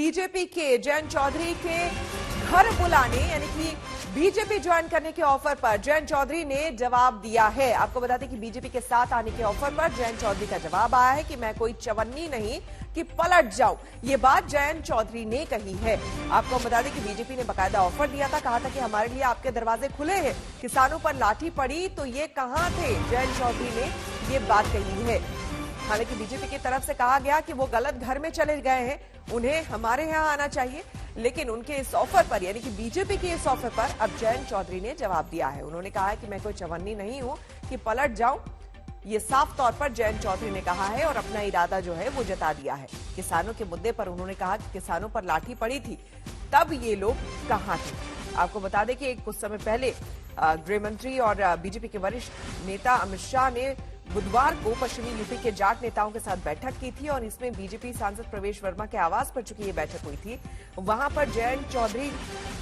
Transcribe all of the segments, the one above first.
BJP के जयंत चौधरी के घर बुलाने यानी कि बीजेपी ज्वाइन करने के ऑफर पर जयंत चौधरी ने जवाब दिया है। आपको बता दें कि बीजेपी के साथ आने के ऑफर पर जयंत चौधरी का जवाब आया है कि मैं कोई चवन्नी नहीं कि पलट जाऊं। ये बात जयंत चौधरी ने कही है। आपको बता दें कि बीजेपी ने बकायदा ऑफर दिया था, कहा था कि हमारे लिए आपके दरवाजे खुले हैं। किसानों पर लाठी पड़ी तो ये कहां थे? जयंत चौधरी ने ये बात कही है। हालांकि बीजेपी की तरफ से कहा गया कि वो गलत घर में चले गए हैं, उन्हें हमारे यहां आना चाहिए। लेकिन उनके इस ऑफर पर यानी कि बीजेपी के इस ऑफर पर अब जयंत चौधरी ने जवाब दिया है। उन्होंने कहा है कि मैं कोई चवन्नी नहीं हूं कि पलट जाऊं। ये साफ तौर पर जयंत चौधरी ने कहा है और अपना इरादा जो है वो जता दिया है। किसानों के मुद्दे पर उन्होंने कहा कि किसानों पर लाठी पड़ी थी, तब ये लोग कहां थे। आपको बता दें कि कुछ समय पहले गृह मंत्री और बीजेपी के वरिष्ठ नेता अमित शाह ने बुधवार को पश्चिमी यूपी के जाट नेताओं के साथ बैठक की थी और इसमें बीजेपी सांसद प्रवेश वर्मा के आवास पर चुकी ये बैठक हुई थी। वहां पर जयंत चौधरी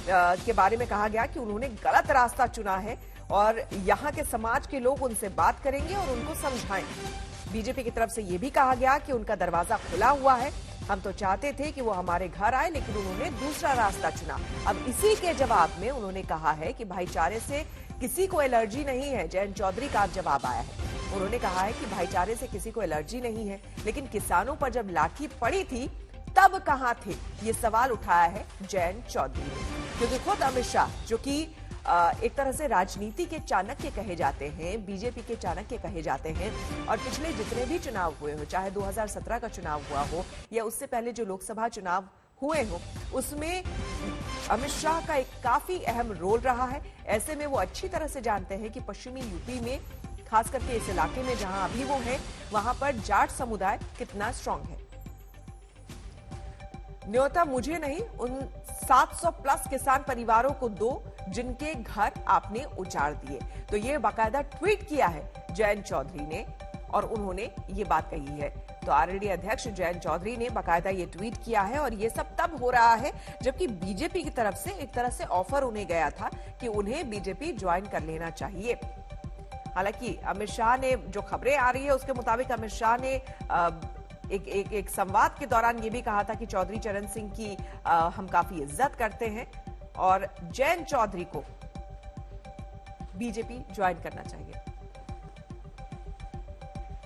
के बारे में कहा गया कि उन्होंने गलत रास्ता चुना है और यहां के समाज के लोग उनसे बात करेंगे और उनको समझाएंगे। बीजेपी की तरफ से यह भी कहा गया कि उनका दरवाजा खुला हुआ है, हम तो चाहते थे कि वो हमारे घर आए लेकिन उन्होंने दूसरा रास्ता चुना। अब इसी के जवाब में उन्होंने कहा है कि भाईचारे से किसी को एलर्जी नहीं है। जयंत चौधरी का जवाब आया है। उन्होंने कहा है कि भाईचारे से किसी को एलर्जी नहीं है, लेकिन किसानों पर जब लाठी पड़ी थी तब कहां थे, ये सवाल उठाया है जयंत चौधरी ने। क्योंकि खुद अमित शाह जो कि एक तरह से राजनीति के चाणक्य कहे जाते हैं, बीजेपी के चाणक्य कहे जाते हैं और पिछले जितने भी चुनाव हुए हो, चाहे 2017 का चुनाव हुआ हो या उससे पहले जो लोकसभा चुनाव हुए हो, उसमें अमित शाह का एक काफी अहम रोल रहा है। ऐसे में वो अच्छी तरह से जानते हैं कि पश्चिमी यूपी में, खास करके इस इलाके में जहां अभी वो है, वहां पर जाट समुदाय कितना स्ट्रांग है। न्योता मुझे नहीं, उन 700 प्लस किसान परिवारों को दो जिनके घर आपने उजाड़ दिए। तो ये बाकायदा ट्वीट किया है जयंत चौधरी ने और उन्होंने ये बात कही है। तो आरएलडी अध्यक्ष जयंत चौधरी ने बाकायदा ये ट्वीट किया है और ये सब तब हो रहा है जबकि बीजेपी की तरफ से एक तरह से ऑफर उन्हें गया था कि उन्हें बीजेपी ज्वाइन कर लेना चाहिए। हालांकि अमित शाह ने, जो खबरें आ रही है उसके मुताबिक अमित शाह ने एक संवाद के दौरान ये भी कहा था कि चौधरी चरण सिंह की हम काफी इज्जत करते हैं और जयंत चौधरी को बीजेपी ज्वाइन करना चाहिए।